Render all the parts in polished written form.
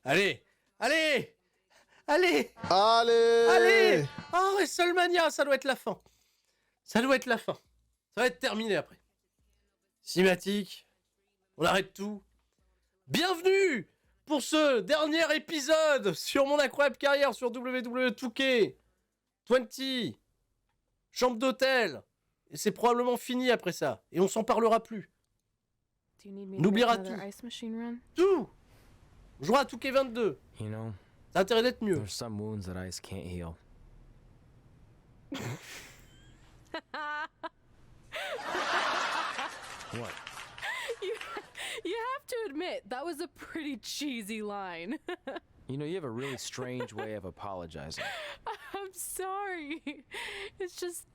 Allez, allez, allez, Allez! allez. Oh, WrestleMania, ça doit être la fin. Ça doit être la fin. Ça va être terminé après. Cinématique. On arrête tout. Bienvenue pour ce dernier épisode sur mon incroyable carrière sur WWE 2K 20. Chambre d'hôtel. Et c'est probablement fini après ça. Et on s'en parlera plus. On oubliera tout. Tout. On jouera à 2K 22. You know, Ça a intérêt d'être mieux. there's some wounds that ice can't heal. What? You have to admit, that was a pretty cheesy line. You know, you have a really strange way of apologizing. I'm sorry. It's just,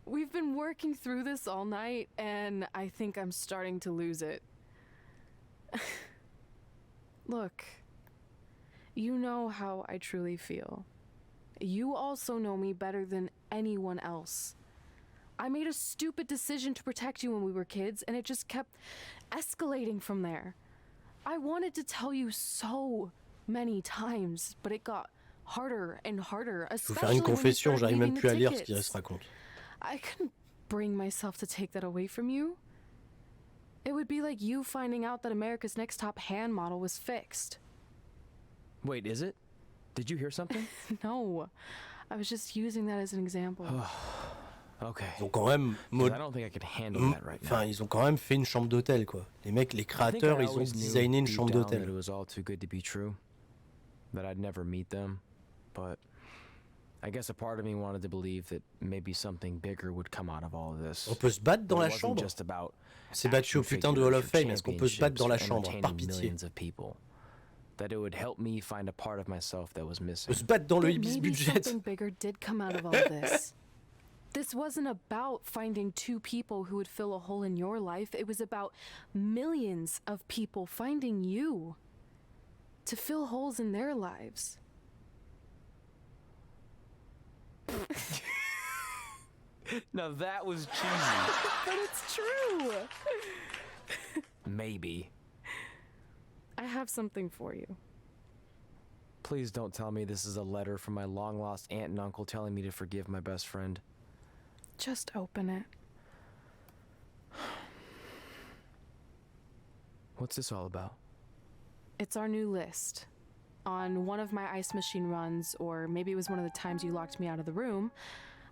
we've been working through this all night, and I think I'm starting to lose it. Look, you know how I truly feel. You also know me better than anyone else. I made a stupid decision to protect you when we were kids, and it just kept escalating from there. I wanted to tell you so many times, but it got harder and harder, Je vais vous faire especially une when you confession, started j'arrive même leaving plus the à lire ce tickets. qu'il se raconte. I couldn't bring myself to take that away from you. It would be like you finding out that America's Next Top Hand model was fixed. Wait, is it? Did you hear something? No, I was just using that as an example. Okay. Ils ont quand même 'Cause I don't think I could handle that right now. Enfin, ils ont quand même fait une chambre d'hôtel, quoi. Les mecs, les I think créateurs, I ils ont always knew designé une deep chambre down that d'hôtel. it was all too good to be true. That I'd never meet them, but I guess a part of me wanted to believe that maybe something bigger would come out of all of this. On peut se battre dans That la it wasn't chambre. just about On s'est battu au action putain de figures Hall or of Fame. Est-ce qu'on peut se battre dans la championships chambre, or par entertaining pitié? millions of people. That it would help me find a part of myself that was On missing. peut se battre dans le But Ibis maybe budget. something bigger did come out of all this. This wasn't about finding two people who would fill a hole in your life. It was about millions of people finding you to fill holes in their lives. Now that was cheesy. But it's true. Maybe. I have something for you. Please don't tell me this is a letter from my long-lost aunt and uncle telling me to forgive my best friend. Just open it. What's this all about? It's our new list. On one of my ice machine runs, or maybe it was one of the times you locked me out of the room.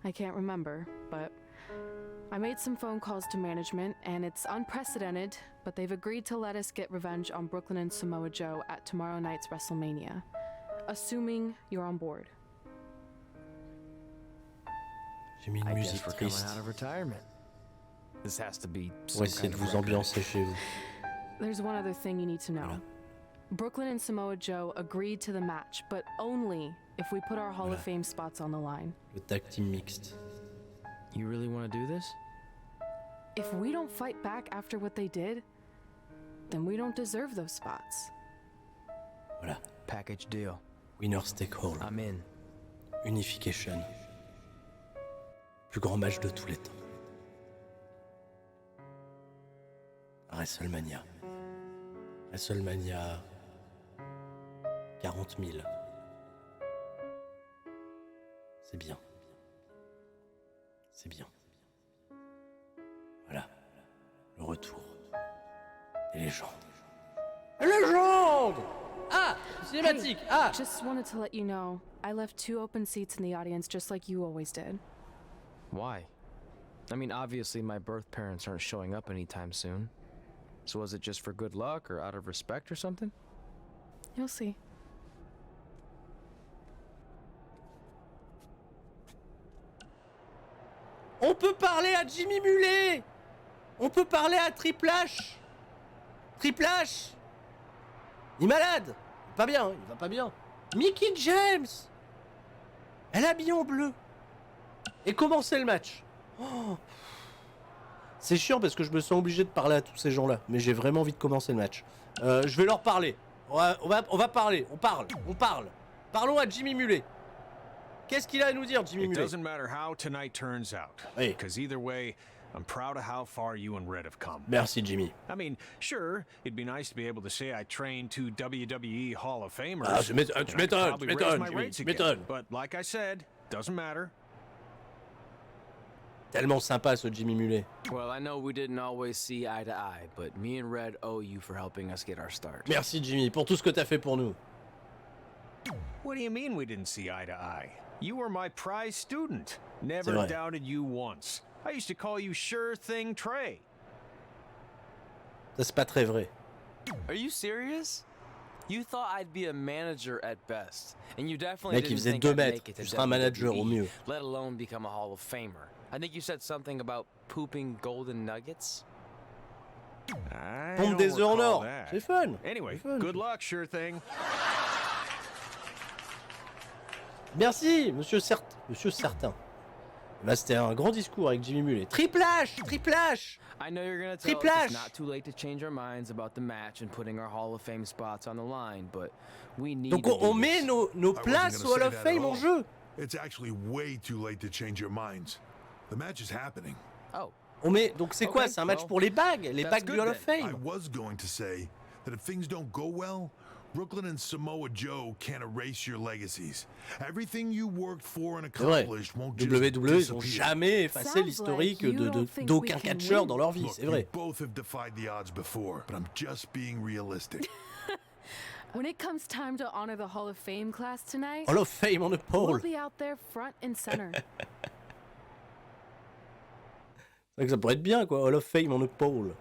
I can't remember, but I made some phone calls to management, and it's unprecedented, but they've agreed to let us get revenge on Brooklyn and Samoa Joe at tomorrow night's WrestleMania, assuming you're on board. J'ai mis une I musique guess we're coming triste out of retirement. This has to be pour some essayer kind de of vous record. ambiancer chez vous. There's one other thing you need to know. Brooklyn and Samoa Joe agreed to the match, but only if we put our Hall of Fame spots on the line. Le tag team mixte. You really want to do this? If we don't fight back after what they did, then we don't deserve those spots. Voilà. Package deal. Winners take all. I'm in. Unification. Plus grand match de tous les temps. WrestleMania. WrestleMania 40 000. C'est bien. C'est bien. Voilà. Le retour des légendes. Légende! Ah! Cinématique! Ah! Just wanted to let you know, I left 2 open seats in the audience just like you always did. Why? I mean, obviously my birth parents aren't showing up anytime soon. So was it just for good luck or out of respect or something? You'll see. On peut parler à Jimmy Mulet! On peut parler à Triple H! Triple H! Il est malade! Pas bien, il va pas bien. Mickie James! Elle est habillée en bleu. Et comment c'est le match? Oh. C'est chiant parce que je me sens obligé de parler à tous ces gens-là. Mais j'ai vraiment envie de commencer le match. Je vais leur parler. On va parler. On parle. Parlons à Jimmy Mulet. Qu'est-ce qu'il a à nous dire, Jimmy It Mulet? doesn't matter how tonight turns out. Oui. Because either way, I'm proud of how far you and Red have come. Merci, Jimmy. I mean, sure, it'd be nice to be able to say I trained 2 WWE Hall of Famers. Ah, tu and I could m'étonnes, probably raise my rates tu again. m'étonnes. But like I said, doesn't matter. Tellement sympa ce Jimmy Mullet. Well, I know we didn't always see eye to eye, but me and Red owe you for helping us get our start. Merci Jimmy pour tout ce que t'as fait pour nous. What do you mean we didn't see eye to eye? You were my prize student. C'est Never vrai. doubted you once. I used to call you Sure Thing Trey. Ça c'est pas très vrai. Are you serious? You thought I'd be a manager at best, and you definitely Mec, il didn't faisait think 2 I'd mètres. make it to Tu seras un manager au WWE, mieux. let alone become a Hall of Famer. I think you said something about pooping golden nuggets. I Pompe don't des œufs en recall or. that. C'est fun. Anyway, C'est fun. good luck, Sure Thing. Merci, monsieur Certain. Là, c'était un grand discours avec Jimmy Mullet. Triple H! Triple H! I know you're gonna tell us Triple H. it's not too late to change our minds about the match and putting our Hall of Fame spots on the line, but we need Donc to on do met this. nos wasn't places gonna au Hall say of that at Fame en all. jeu. It's actually way too late to change your minds. The match is happening. Oh, On met donc c'est quoi? Okay, C'est un match well, pour les bagues that's bagues du good Hall of then. I Fame. was going to say that if things don't go well, Brooklyn and Samoa Joe can't erase your legacies. Everything you worked for and C'est vrai. accomplished won't just WWE, ils ont disappear. jamais effacé Sounds l'historique like you don't think we d'aucun can catcheur win. dans leur vie, Look, c'est you vrai. both have defied the odds before, but I'm just being realistic. When it comes time to honor the Hall of Fame class tonight, Hall of Fame on the we'll pole. be out there front and center. C'est vrai que ça pourrait être bien quoi, Hall of Fame on the pole. Ça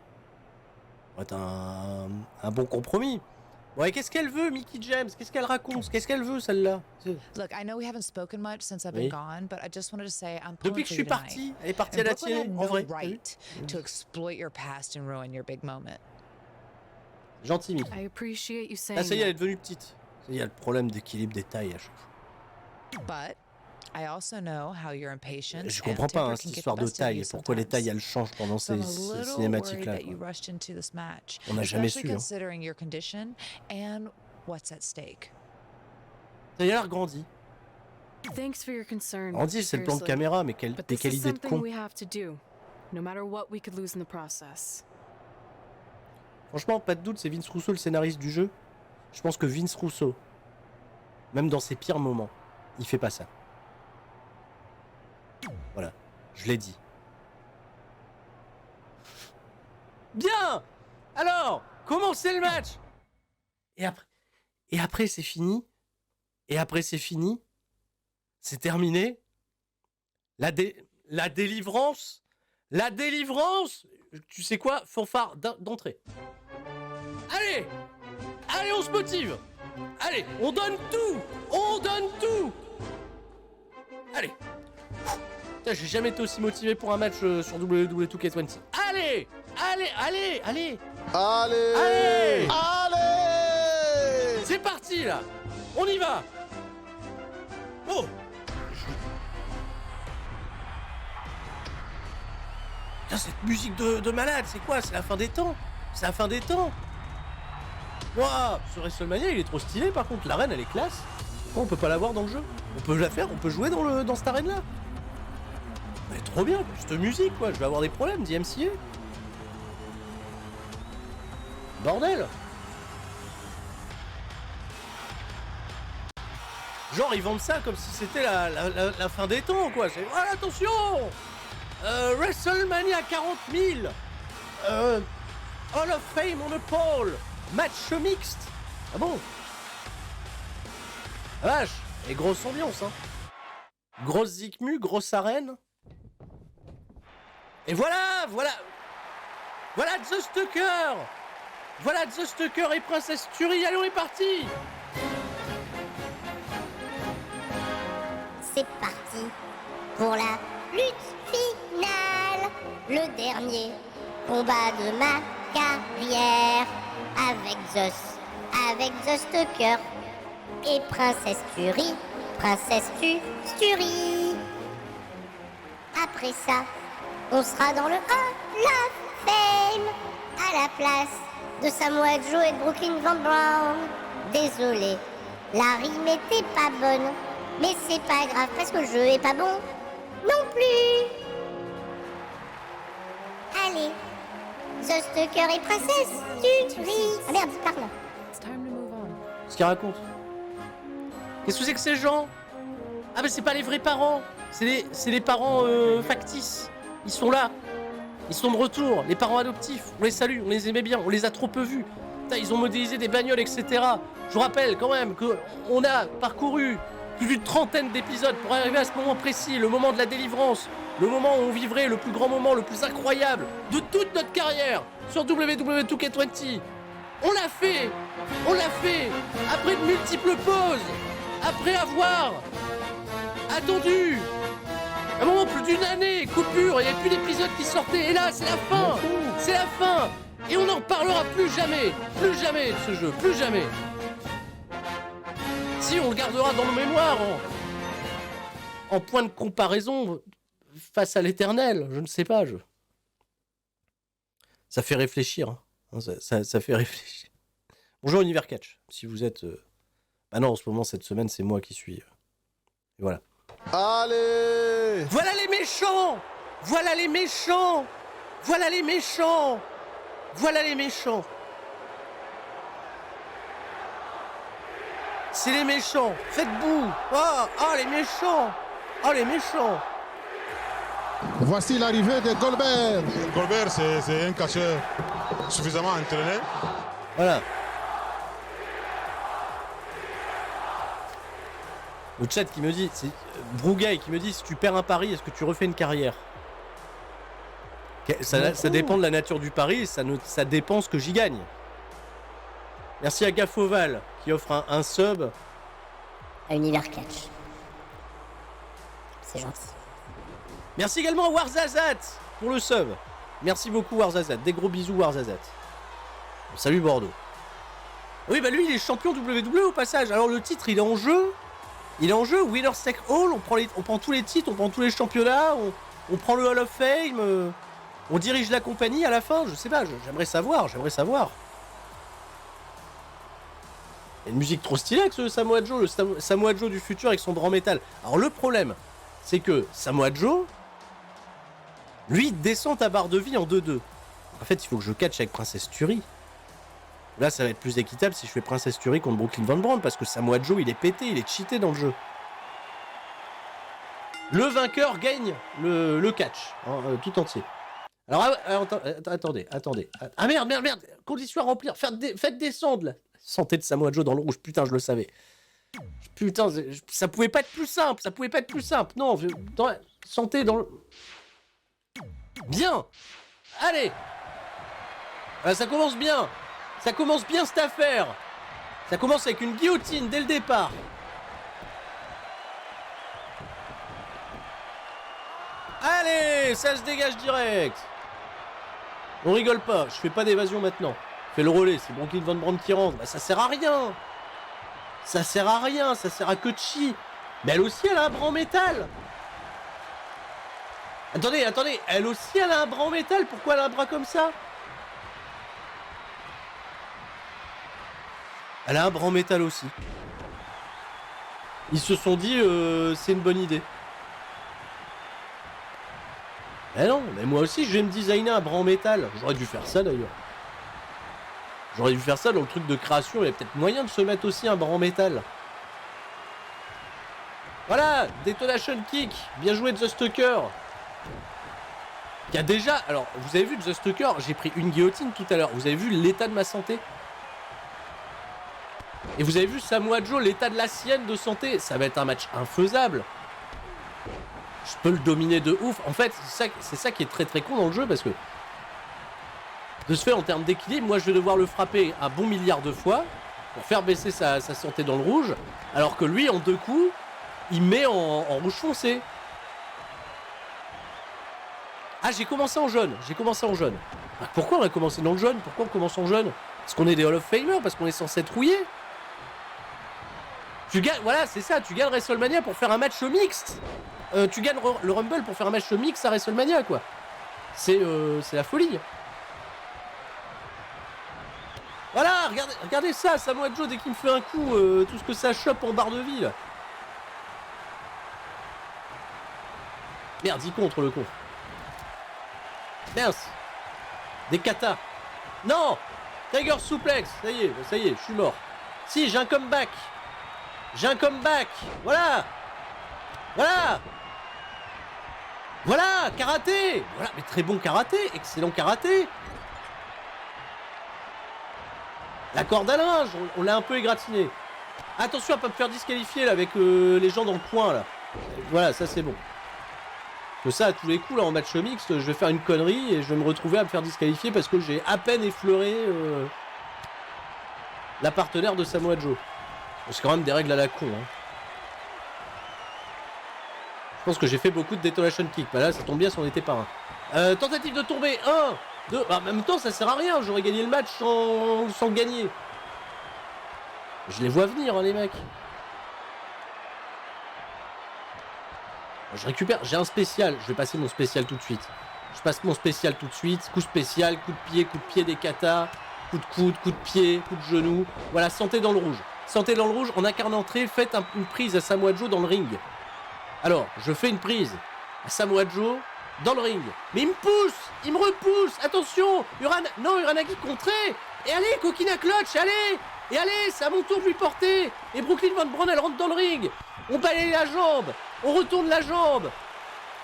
pourrait être un bon compromis. Ouais, qu'est-ce qu'elle veut, Mickey James? Qu'est-ce qu'elle raconte? Qu'est-ce qu'elle veut, celle-là? Look, I know we haven't spoken much since I've Oui. been gone, but I just wanted to say I'm pulling Depuis que for je suis you tonight. parti, elle est partie à And la Brooklyn télé, had en no vrai. T'as vu? right to exploit your past and ruin your big moment. Gentil, Mickey. I appreciate you saying Ah, ça y est, elle est that. devenue petite. Il y a le problème d'équilibre des tailles à chaque fois. But I also know how your impatience Je and comprends pas temper hein, can cette get the histoire de best of taille. you Pourquoi les tailles sometimes. elles changent pendant So I'm ces a little worried cinématiques-là that you quoi. rushed into this match, On n'a jamais especially su. Hein. considering your condition and what's at stake. Ça y a l'air grandi. Thanks for your concern. Grandi, c'est le plan de seriously. caméra, mais But quelle this is idée de something con. we have to do, no matter what we could lose in the process. Franchement, pas de doute, c'est Vince Russo le scénariste du jeu. Je pense que Vince Russo, même dans ses pires moments, il fait pas ça. Voilà, je l'ai dit. Bien. Alors, comment c'est le match? Et après c'est fini. Et après c'est fini. C'est terminé. La délivrance. La délivrance. Tu sais quoi? Fanfare d'entrée. Allez! Allez, on se motive! Allez, on donne tout! On donne tout! Allez! Putain, j'ai jamais été aussi motivé pour un match sur WWE 2K20. Allez! Allez, allez, allez! Allez! Allez! Allez! C'est parti là! On y va! Oh! Putain, cette musique de malade, c'est quoi? C'est la fin des temps! C'est la fin des temps! Waouh! Ce WrestleMania, il est trop stylé par contre, l'arène elle est classe! Pourquoi on peut pas l'avoir dans le jeu? On peut la faire, on peut jouer dans cette arène là! Mais trop bien, cette musique quoi, je vais avoir des problèmes, dit MCA! Bordel! Genre ils vendent ça comme si c'était la fin des temps quoi. C'est ah, attention, WrestleMania 40 000, Hall of Fame on the pole, match mixte. Ah bon? La vache, et grosse ambiance hein. Grosse zikmu, grosse arène. Et voilà The Stucker. Voilà The Stucker et Princesse Tuerie. Allez on est parti. C'est parti pour la lutte finale, le dernier combat de ma carrière avec The Stucker et Princesse Tuerie, Sturie. Après ça, on sera dans le Hall of Fame à la place de Samoa Joe et de Brooklyn Van Brown. Désolé, la rime était pas bonne. Mais c'est pas grave parce que le jeu est pas bon non plus. aller. The Stucker et Princesse Tuerie. Ah merde, parle. It's time to move on. Ce qu'il raconte. Qu'est-ce que c'est que ces gens? Ah mais c'est pas les vrais parents. C'est les parents factices. Ils sont là. Ils sont de retour. Les parents adoptifs. On les salue, on les aimait bien. On les a trop peu vus. Putain, ils ont modélisé des bagnoles, etc. Je vous rappelle quand même qu'on a parcouru plus d'une trentaine d'épisodes pour arriver à ce moment précis, le moment de la délivrance, le moment où on vivrait le plus grand moment, le plus incroyable de toute notre carrière sur WWE2K20. On l'a fait. On l'a fait après de multiples pauses, après avoir attendu un moment plus d'une année, coupure, il n'y avait plus d'épisodes qui sortaient, et là c'est la fin, c'est la fin, et on n'en parlera plus jamais de ce jeu, plus jamais. Si, on le gardera dans nos mémoires en point de comparaison face à l'éternel, je ne sais pas, ça fait réfléchir, hein. Ça fait réfléchir. Bonjour Univers Catch, si vous êtes... Bah non, en ce moment, cette semaine, c'est moi qui suis... Et voilà. Allez! Voilà les méchants! Voilà les méchants! Voilà les méchants! Voilà les méchants! C'est les méchants! Faites boue! Oh les méchants! Oh les méchants! Voici l'arrivée de Goldberg. Goldberg, c'est un catcheur suffisamment entraîné. Voilà. Le chat qui me dit, c'est Brougaï qui me dit, si tu perds un pari, est-ce que tu refais une carrière? Ça dépend de la nature du pari, ça dépend ce que j'y gagne. Merci à Gafoval qui offre un sub. À Univers Catch. C'est gentil. Merci également à Warzazat pour le sub. Merci beaucoup Warzazat, des gros bisous Warzazat. Salut Bordeaux. Oui bah lui il est champion WWE au passage, alors le titre il est en jeu. Il est en jeu, Winner's Take All, on prend tous les titres, on prend tous les championnats, on prend le Hall of Fame, on dirige la compagnie à la fin, je sais pas, j'aimerais savoir. Il y a une musique trop stylée avec ce Samoa Joe, le Samoa Joe du futur avec son grand métal. Alors le problème, c'est que Samoa Joe, lui, descend ta barre de vie en 2-2. En fait, il faut que je catch avec Princesse Tuerie. Là, ça va être plus équitable si je fais Princesse Tuerie contre Brooklyn Von Braun, parce que Samoa Joe, il est pété, il est cheaté dans le jeu. Le vainqueur gagne le catch, hein, tout entier. Alors, attendez. Ah merde. Condition à remplir. Faites descendre la santé de Samoa Joe dans le rouge. Putain, je le savais. Putain, ça pouvait pas être plus simple. Non, santé dans le... Bien. Allez. Ça commence bien. Ça commence bien cette affaire. Ça commence avec une guillotine dès le départ. Allez, ça se dégage direct. On rigole pas, je fais pas d'évasion maintenant. Je fais le relais, c'est Brooklyn Von Braun qui rentre. Bah ça sert à rien. Ça sert à que de chi. Mais elle aussi, elle a un bras en métal. Attendez, elle aussi, elle a un bras en métal. Pourquoi elle a un bras comme ça? Elle a un bras en métal aussi. Ils se sont dit, c'est une bonne idée. Eh non, mais moi aussi, je vais me designer un bras en métal. J'aurais dû faire ça d'ailleurs. J'aurais dû faire ça dans le truc de création. Il y a peut-être moyen de se mettre aussi un bras en métal. Voilà, Detonation Kick. Bien joué The Stucker. Il y a déjà... Alors, vous avez vu The Stucker, j'ai pris une guillotine tout à l'heure. Vous avez vu l'état de ma santé? Et vous avez vu Samoa Joe, l'état de la sienne de santé? Ça va être un match infaisable. Je peux le dominer de ouf. En fait, c'est ça qui est très très con dans le jeu, parce que de ce fait, en termes d'équilibre, moi je vais devoir le frapper un bon milliard de fois pour faire baisser sa santé dans le rouge, alors que lui, en 2 coups, il met en rouge foncé. Ah, j'ai commencé en jaune. Ah, pourquoi on a commencé dans le jaune? Pourquoi on commence en jaune? Parce qu'on est des Hall of Famers, parce qu'on est censé être rouillé. Tu gagnes, voilà, c'est ça, tu gagnes WrestleMania pour faire un match mixte. Tu gagnes le Rumble pour faire un match mixte à WrestleMania, quoi. C'est la folie. Voilà, regardez ça, Samoa Joe, dès qu'il me fait un coup, tout ce que ça chope en barre de vie, là. Merde, il contre le con. Mince. Des katas. Non! Tiger suplex. Ça y est, je suis mort. Si, j'ai un comeback. Voilà. Voilà, karaté. Voilà, mais très bon karaté. Excellent karaté. La corde à linge, on l'a un peu égratigné. Attention à pas me faire disqualifier là avec les gens dans le coin là. Voilà, ça c'est bon. Que ça, à tous les coups là en match mixte, je vais faire une connerie et je vais me retrouver à me faire disqualifier parce que j'ai à peine effleuré la partenaire de Samoa Joe. C'est quand même des règles à la con. Hein. Je pense que j'ai fait beaucoup de detonation kick. Bah là, ça tombe bien si on n'était pas un. Tentative de tomber. 1, 2. Bah, en même temps, ça sert à rien. J'aurais gagné le match sans gagner. Je les vois venir, hein, les mecs. Je récupère. J'ai un spécial. Je vais passer mon spécial tout de suite. Je passe mon spécial tout de suite. Coup spécial, coup de pied des katas. Coup de coude, coup de pied, coup de genou. Voilà, sentez dans le rouge. Sentez dans le rouge, en incarne entrée, faites une prise à Samoa Joe dans le ring. Alors, je fais une prise à Samoa Joe dans le ring. Mais il me pousse, il me repousse. Attention, Uranagi contré. Et allez, Coquina Clutch, allez. Et allez, c'est à mon tour de lui porter. Et Brooklyn Von Braun, elle rentre dans le ring. On balaye la jambe, on retourne la jambe.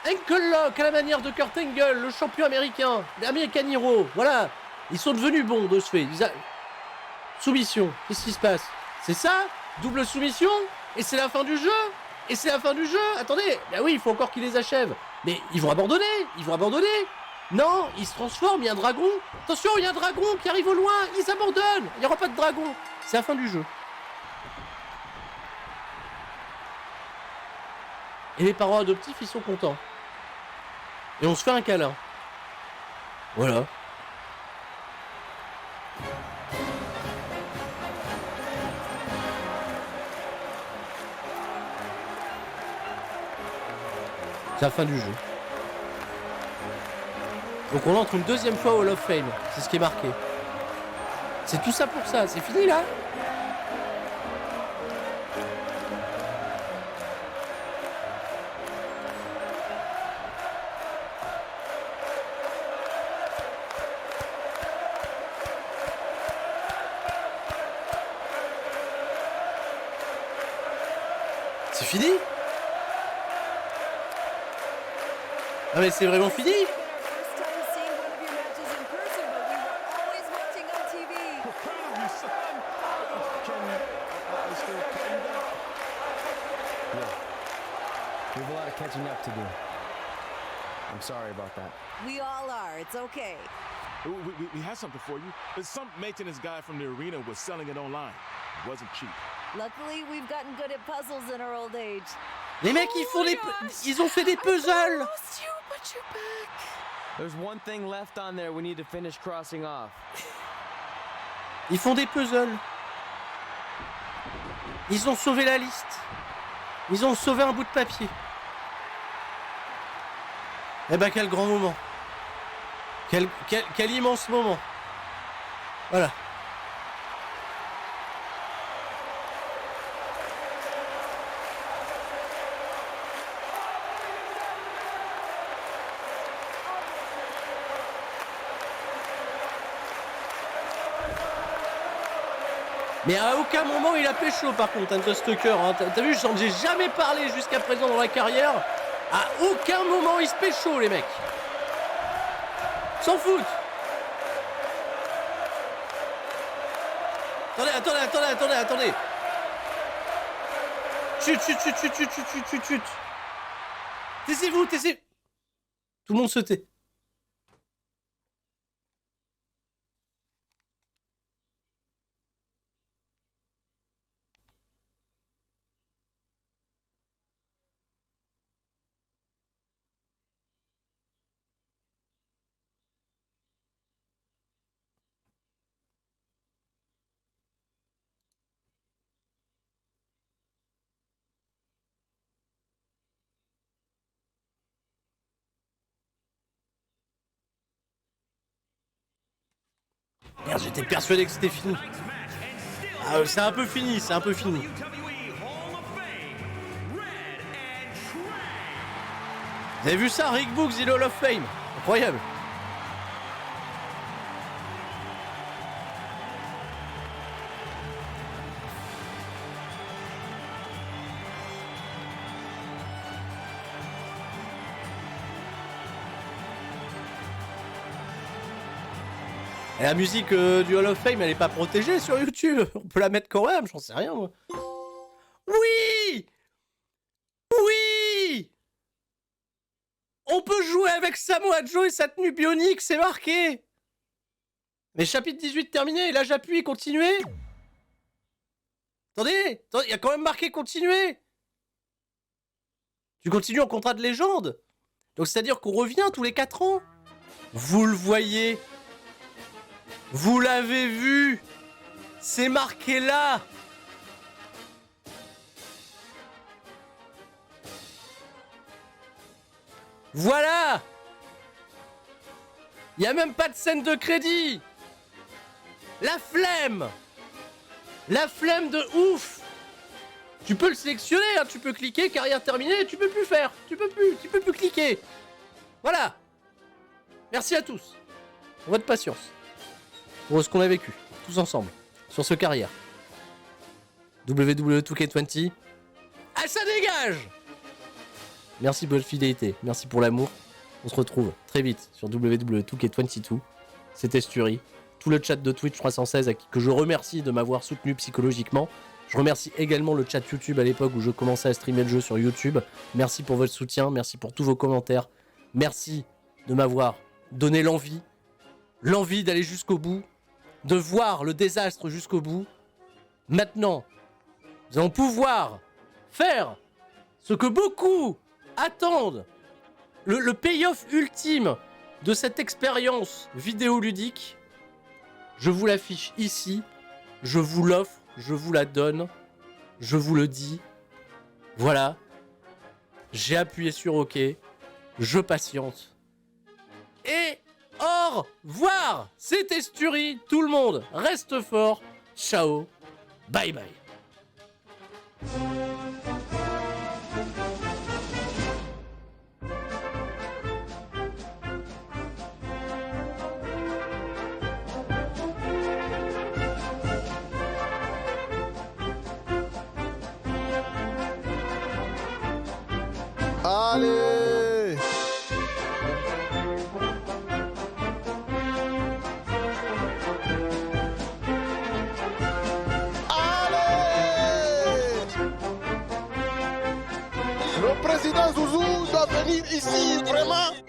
Ankle lock à la manière de Kurt Angle, le champion américain, l'American Hero. Voilà, ils sont devenus bons de ce fait. Soumission, qu'est-ce qui se passe? C'est ça? Double soumission? Et c'est la fin du jeu? Attendez, bah oui, il faut encore qu'ils les achèvent. Mais ils vont abandonner. Non, ils se transforment, il y a un dragon. Attention, il y a un dragon qui arrive au loin. Ils abandonnent. Il n'y aura pas de dragon. C'est la fin du jeu. Et les parents adoptifs, ils sont contents. Et on se fait un câlin. Voilà. C'est la fin du jeu. Donc on entre une deuxième fois au Hall of Fame. C'est ce qui est marqué. C'est tout ça pour ça. C'est fini là? C'est fini? Ah mais c'est vraiment fini? We have a lot of catching up to do. I'm sorry about that. We all are. It's okay. We have something for you. There's some maintenance guy from the arena was selling it online. It wasn't cheap. Luckily, we've gotten good at puzzles in our old age. Les mecs, ils ont fait des puzzles. There's one thing left on there we need to finish crossing off. Ils font des puzzles. Ils ont sauvé la liste. Ils ont sauvé un bout de papier. Eh ben quel grand moment. Quel immense moment. Voilà. Mais à aucun moment il a pécho par contre, Dust Tucker. Hein. T'as vu, j'en ai jamais parlé jusqu'à présent dans la carrière. À aucun moment il se pécho, les mecs. S'en foutent. Attendez. Chut. Taisez-vous. Tout le monde se tait. Merde, j'étais persuadé que c'était fini. Ah, c'est un peu fini. Vous avez vu ça, Rick Books, il est Hall of Fame. Incroyable. Et la musique du Hall of Fame, elle est pas protégée sur YouTube. On peut la mettre quand même, j'en sais rien, moi. Oui! Oui! On peut jouer avec Samoa Joe et sa tenue bionique, c'est marqué! Mais chapitre 18 terminé, là j'appuie, continuer. Attendez, il y a quand même marqué continuer. Tu continues en contrat de légende. Donc c'est-à-dire qu'on revient tous les 4 ans. Vous le voyez. Vous l'avez vu. C'est marqué là. Voilà. Il n'y a même pas de scène de crédit. La flemme. La flemme de ouf. Tu peux le sélectionner, hein, tu peux cliquer, carrière terminée, tu peux plus faire. Tu peux plus cliquer. Voilà. Merci à tous pour votre patience. Pour ce qu'on a vécu, tous ensemble, sur ce carrière. WWE 2K20. Ah, ça dégage. Merci pour votre fidélité, merci pour l'amour. On se retrouve très vite sur WWE 2K22. C'était Sturi. Tout le chat de Twitch 316 que je remercie de m'avoir soutenu psychologiquement. Je remercie également le chat YouTube à l'époque où je commençais à streamer le jeu sur YouTube. Merci pour votre soutien, merci pour tous vos commentaires. Merci de m'avoir donné l'envie d'aller jusqu'au bout, de voir le désastre jusqu'au bout. Maintenant, nous allons pouvoir faire ce que beaucoup attendent, le payoff ultime de cette expérience vidéoludique. Je vous l'affiche ici, je vous l'offre, je vous la donne, je vous le dis. Voilà, j'ai appuyé sur OK, je patiente. Et au revoir. C'était Sturi, tout le monde reste fort, ciao, bye bye. Allez! Le président Zouzou doit venir ici, vraiment.